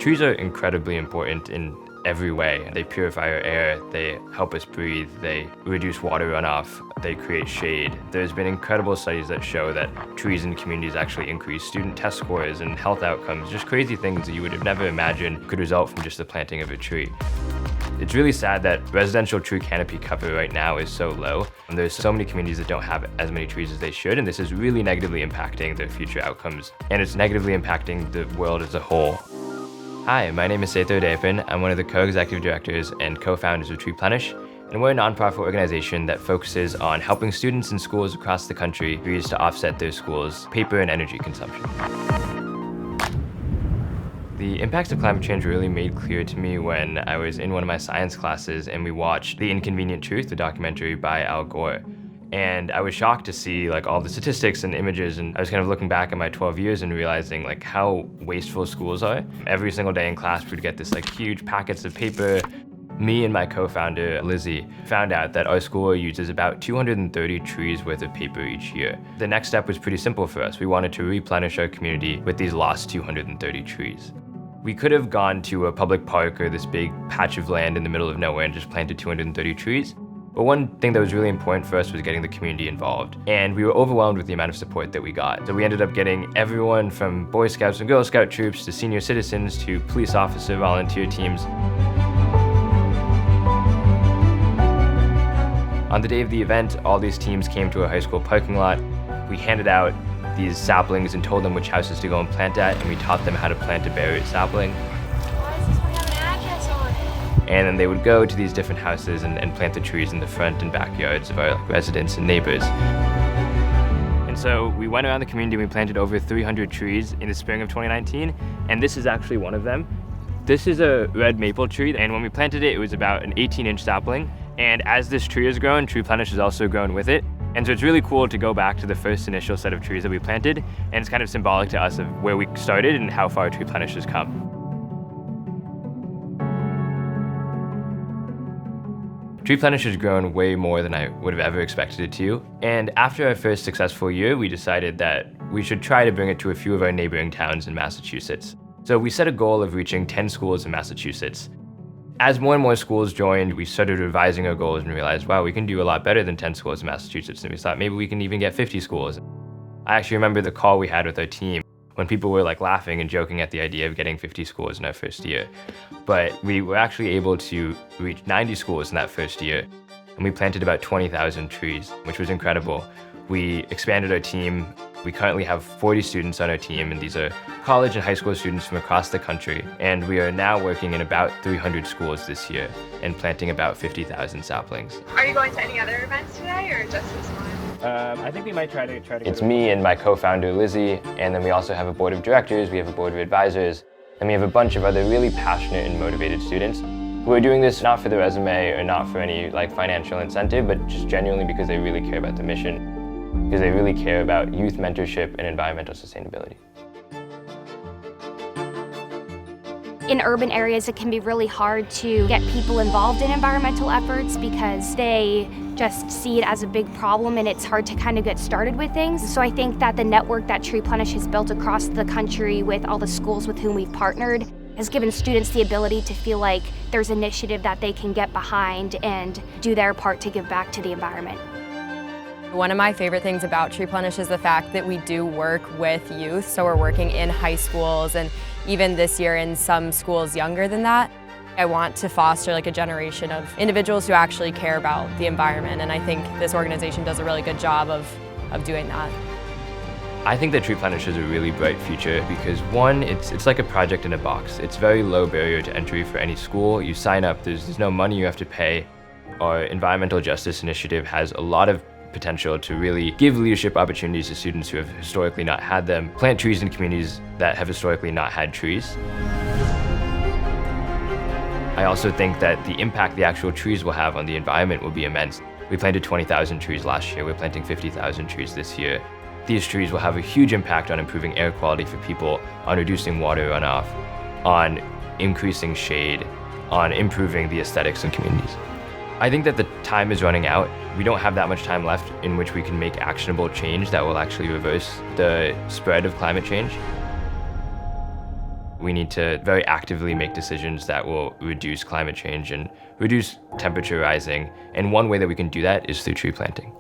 Trees are incredibly important in every way. They purify our air, they help us breathe, they reduce water runoff, they create shade. There's been incredible studies that show that trees in communities actually increase student test scores and health outcomes, just crazy things that you would have never imagined could result from just the planting of a tree. It's really sad that residential tree canopy cover right now is so low, and there's so many communities that don't have as many trees as they should, and this is really negatively impacting their future outcomes, and it's negatively impacting the world as a whole. Hi, my name is Sethu Odayappan. I'm one of the co-executive directors and co-founders of Tree-Plenish, and we're a nonprofit organization that focuses on helping students in schools across the country use to offset their schools' paper and energy consumption. The impacts of climate change really made clear to me when I was in one of my science classes and we watched The Inconvenient Truth, the documentary by Al Gore. And I was shocked to see all the statistics and images, and I was kind of looking back at my 12 years and realizing how wasteful schools are. Every single day in class we'd get this huge packets of paper. Me and my co-founder, Lizzie, found out that our school uses about 230 trees worth of paper each year. The next step was pretty simple for us. We wanted to replenish our community with these lost 230 trees. We could have gone to a public park or this big patch of land in the middle of nowhere and just planted 230 trees. But one thing that was really important for us was getting the community involved. And we were overwhelmed with the amount of support that we got. So we ended up getting everyone from Boy Scouts and Girl Scout troops to senior citizens to police officer volunteer teams. On the day of the event, all these teams came to a high school parking lot. We handed out these saplings and told them which houses to go and plant at, and we taught them how to plant a bare sapling. Why does this one have an address on it? And then they would go to these different houses and plant the trees in the front and backyards of our residents and neighbors. And so we went around the community and we planted over 300 trees in the spring of 2019, and this is actually one of them. This is a red maple tree, and when we planted it, it was about an 18-inch sapling. And as this tree has grown, Tree-Plenish has also grown with it. And so it's really cool to go back to the first initial set of trees that we planted, and it's kind of symbolic to us of where we started and how far Tree-Plenish has come. Tree-Plenish has grown way more than I would have ever expected it to, and after our first successful year, we decided that we should try to bring it to a few of our neighboring towns in Massachusetts. So we set a goal of reaching 10 schools in Massachusetts. As more and more schools joined, we started revising our goals and realized, wow, we can do a lot better than 10 schools in Massachusetts, and we thought maybe we can even get 50 schools. I actually remember the call we had with our team when people were laughing and joking at the idea of getting 50 schools in our first year. But we were actually able to reach 90 schools in that first year, and we planted about 20,000 trees, which was incredible. We expanded our team. We currently have 40 students on our team, and these are college and high school students from across the country. And we are now working in about 300 schools this year and planting about 50,000 saplings. Are you going to any other events today, or just this one? I think we might try to It's me and my co-founder Lizzie, and then we also have a board of directors, we have a board of advisors, and we have a bunch of other really passionate and motivated students who are doing this not for the resume or not for any financial incentive, but just genuinely because they really care about the mission, because they really care about youth mentorship and environmental sustainability. In urban areas, it can be really hard to get people involved in environmental efforts because they just see it as a big problem and it's hard to kind of get started with things. So I think that the network that Tree-Plenish has built across the country with all the schools with whom we've partnered has given students the ability to feel like there's initiative that they can get behind and do their part to give back to the environment. One of my favorite things about Tree-Plenish is the fact that we do work with youth, so we're working in high schools and even this year in some schools younger than that. I want to foster a generation of individuals who actually care about the environment, and I think this organization does a really good job of doing that. I think that Tree-Plenish has a really bright future because one, it's like a project in a box. It's very low barrier to entry for any school. You sign up, there's no money you have to pay. Our environmental justice initiative has a lot of potential to really give leadership opportunities to students who have historically not had them, plant trees in communities that have historically not had trees. I also think that the impact the actual trees will have on the environment will be immense. We planted 20,000 trees last year, we're planting 50,000 trees this year. These trees will have a huge impact on improving air quality for people, on reducing water runoff, on increasing shade, on improving the aesthetics in communities. I think that the time is running out. We don't have that much time left in which we can make actionable change that will actually reverse the spread of climate change. We need to very actively make decisions that will reduce climate change and reduce temperature rising. And one way that we can do that is through tree planting.